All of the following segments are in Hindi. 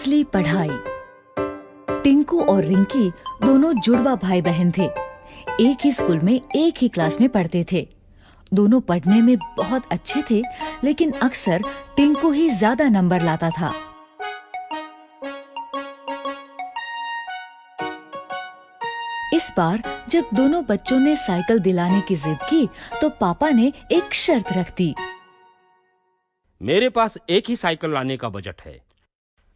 असली पढ़ाई। टिंकू और रिंकी दोनों जुड़वा भाई बहन थे। एक ही स्कूल में एक ही क्लास में पढ़ते थे। दोनों पढ़ने में बहुत अच्छे थे, लेकिन अक्सर टिंकू ही ज्यादा नंबर लाता था। इस बार जब दोनों बच्चों ने साइकिल दिलाने की जिद की, तो पापा ने एक शर्त रख दी। मेरे पास एक ही साइकिल लाने का बजट है।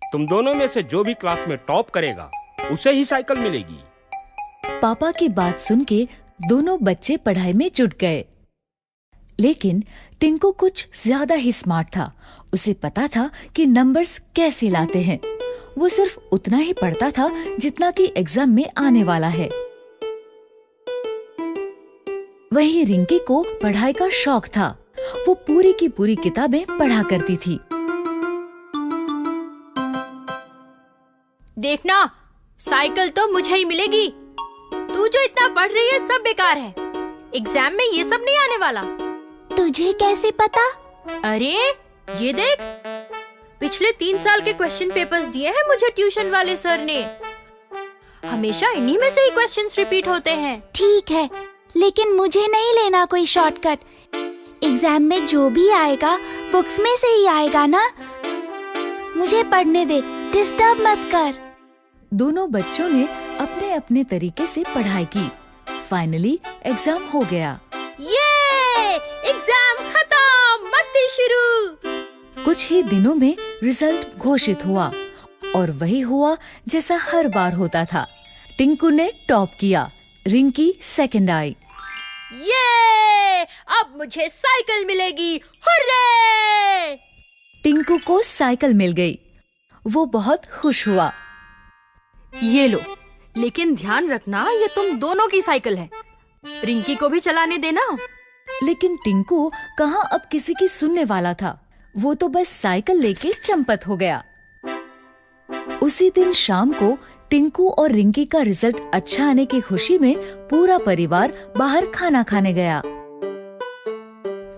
तुम दोनों में से जो भी क्लास में टॉप करेगा, उसे ही साइकिल मिलेगी। पापा की बात सुन के दोनों बच्चे पढ़ाई में जुट गए। लेकिन टिंकू कुछ ज्यादा ही स्मार्ट था। उसे पता था कि नंबर्स कैसे लाते हैं। वो सिर्फ उतना ही पढ़ता था जितना कि एग्जाम में आने वाला है। वहीं रिंकी को पढ़ाई का शौक था। वो पूरी की पूरी किताबें पढ़ा करती थी। देखना, साइकिल तो मुझे ही मिलेगी। तू जो इतना पढ़ रही है सब बेकार है। एग्जाम में ये सब नहीं आने वाला। तुझे कैसे पता? अरे ये देख, पिछले 3 साल के क्वेश्चन पेपर्स दिए हैं मुझे ट्यूशन वाले सर ने। हमेशा इन्हीं में से ही क्वेश्चंस रिपीट होते हैं। ठीक है, लेकिन मुझे नहीं लेना कोई शॉर्टकट। एग्जाम में जो भी आएगा बुक्स में से ही आएगा ना। मुझे पढ़ने दे, डिस्टर्ब मत कर। दोनों बच्चों ने अपने अपने तरीके से पढ़ाई की। फाइनली एग्जाम हो गया। ये एग्जाम खत्म, मस्ती शुरू। कुछ ही दिनों में रिजल्ट घोषित हुआ, और वही हुआ जैसा हर बार होता था। टिंकू ने टॉप किया, रिंकी सेकंड आई। ये अब मुझे साइकिल मिलेगी, हुर्रे! टिंकू को साइकिल मिल गई। वो बहुत खुश हुआ। ये लो, लेकिन ध्यान रखना ये तुम दोनों की साइकिल है। रिंकी को भी चलाने देना। लेकिन टिंकू कहाँ अब किसी की सुनने वाला था। वो तो बस साइकिल लेके चंपत हो गया। उसी दिन शाम को टिंकू और रिंकी का रिजल्ट अच्छा आने की खुशी में पूरा परिवार बाहर खाना खाने गया।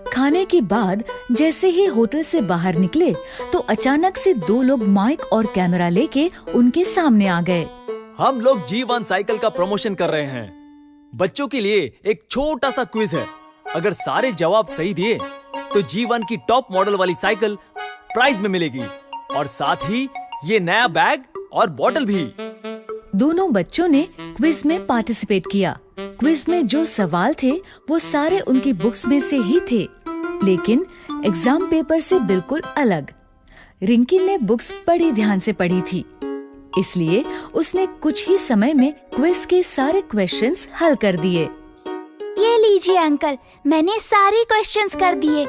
खाने के बाद जैसे ही होटल से बाहर निकले, तो अचानक से 2 लोग माइक और कैमरा लेके उनके सामने आ गए। हम लोग G1 साइकिल का प्रमोशन कर रहे हैं। बच्चों के लिए एक छोटा सा क्विज है। अगर सारे जवाब सही दिए तो G1 की टॉप मॉडल वाली साइकिल प्राइज में मिलेगी, और साथ ही ये नया बैग और बॉटल भी। दोनों बच्चों ने क्विज में पार्टिसिपेट किया। क्विज में जो सवाल थे वो सारे उनकी बुक्स में से ही थे, लेकिन एग्जाम पेपर से बिल्कुल अलग। रिंकी ने बुक्स बड़ी ध्यान से पढ़ी थी, इसलिए उसने कुछ ही समय में क्विज के सारे क्वेश्चंस हल कर दिए। ये लीजिए अंकल, मैंने सारे क्वेश्चंस कर दिए।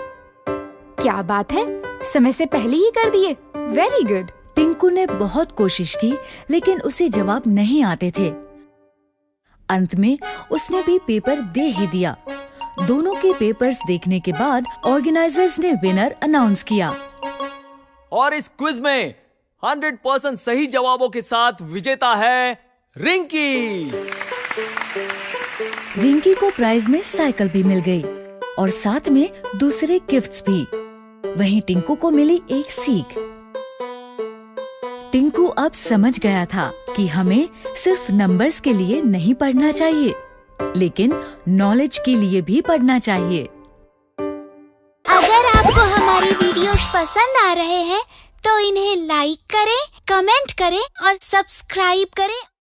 क्या बात है, समय से पहले ही कर दिए। Very good. टिंकू ने बहुत कोशिश की, लेकिन उसे जवाब नहीं आते थे। अंत में उसने भी पेपर दे ही दिया। दोनों के पेपर्स देखने के बाद ऑर्गेनाइजर्स ने विनर अनाउंस किया। और इस क्विज में 100% सही जवाबों के साथ विजेता है रिंकी। रिंकी को प्राइज में साइकिल भी मिल गई, और साथ में दूसरे गिफ्ट्स भी। वहीं टिंकू को मिली एक सीख। टिंकू अब समझ गया था कि हमें सिर्फ नंबर्स के लिए नहीं पढ़ना चाहिए, लेकिन नॉलेज के लिए भी पढ़ना चाहिए। अगर आपको हमारे वीडियोस पसंद आ रहे हैं तो इन्हें लाइक करें, कमेंट करें और सब्सक्राइब करें।